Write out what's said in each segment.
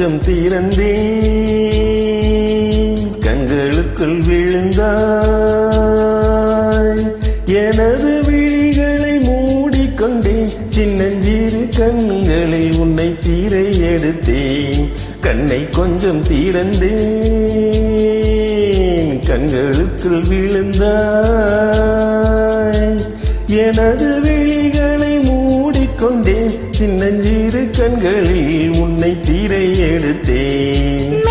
கொஞ்சம் திறந்தேன் கண்களுக்குள் விழுந்தாய் எனது விழிகளை மூடிக்கொண்டேன் சின்னஞ்சிறு கண்களில் உன்னை சீரை எடுத்தேன் கண்ணை கொஞ்சம் திறந்தேன் கண்களுக்குள் விழுந்தாய் எனது விழிகளை மூடிக்கொண்டேன் சின்னஞ்சிறு கண்களில் உன்னை சீரை எடுத்தேன்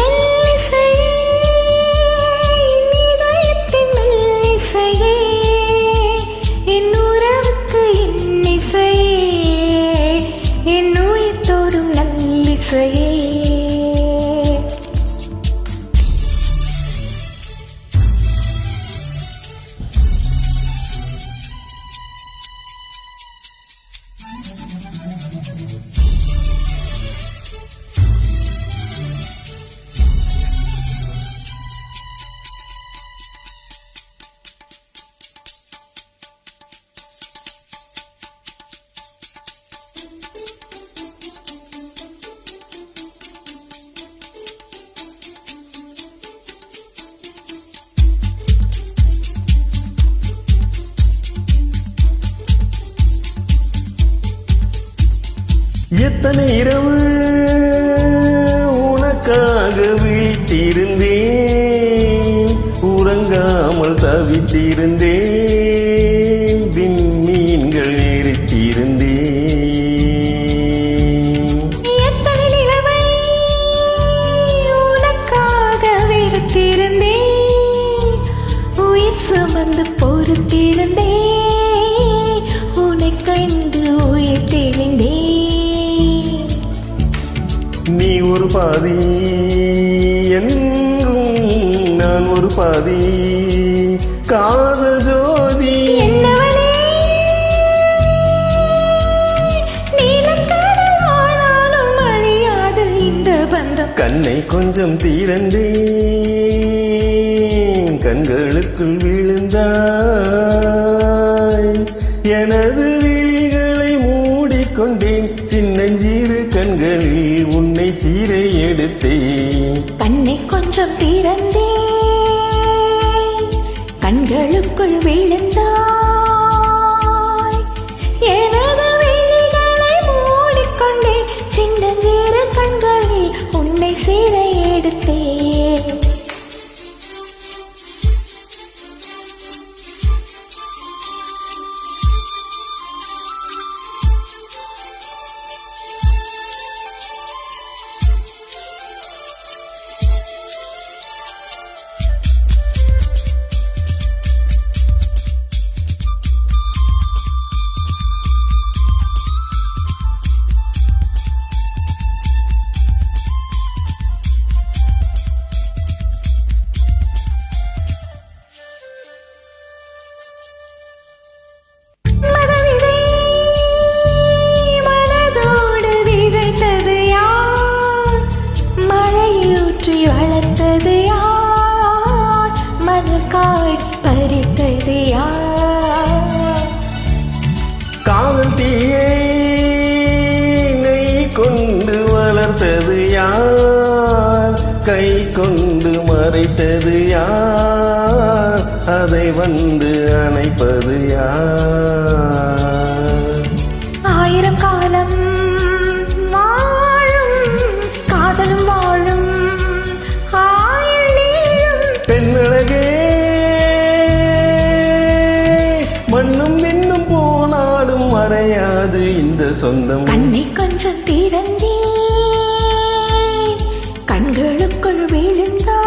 எத்தனை இரவு உனக்காக விழித்திருந்தேன் உறங்காமல் தவித்திருந்தேன் விண்மீன்கள் எரித்திருந்தேன் எத்தனை நிலவை உனக்காக வெறுத்திருந்தேன் உயிர் சுமந்து பொறுத்திருந்தேன் உன்னை கண்டு உயிர் தெளிந்தேன் நீ ஒரு பாதி என்றும் நான் ஒரு பாதி காதல் ஜோதி நீலக்கடலானாலும் அழியாது இந்த பந்தம் கண்ணை கொஞ்சம் திறந்தேன் கண்களுக்குள் விழுந்தாய் எனது விழிகளை மூடிக்கொண்டேன் சின்னஞ்சிறு கண்களில் உன்னை சீரை எடுத்தேன் கண்ணை கொஞ்சம் திறந்தேன் கண்களுக்குள் விழுந்தாய் எனது விழிகளை மூடிக்கொண்டேன் சின்னஞ்சிறு கண்களில் உன்னை சீரை எடுத்தேன் வளர்த்தது யார் மனக்காடி பறித்தது யார் காதல் தீயை நெய் கொண்டு வளர்த்தது யார் கை கொண்டு மறைத்தது யார் அதை வந்து அணைப்பது யார் ஆயிரம் காலம் வாழும் காதலும் வாழும் பெண்ணழகே மண்ணும் விண்ணும் போனாலும் மறையாது இந்த சொந்தம் கண்ணை கொஞ்சம் திறந்தேன் கண்களுக்குள் விழுந்தாய்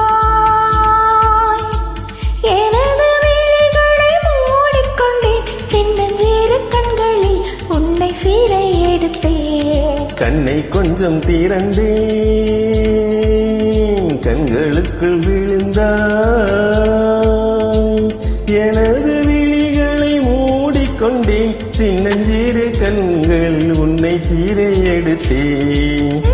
எனது விழிகளை மூடிக்கொண்டேன் சின்னஞ்சிறு கண்களில் உன்னை சீரை எடுத்தேன் கண்ணை கொஞ்சம் திறந்தேன் கண்களுக்குள் விழுந்தாய் எனது விழிகளை மூடிக்கொண்டேன் சின்னஞ்சிறு கண்கள் உன்னை சீரை எடுத்தேன்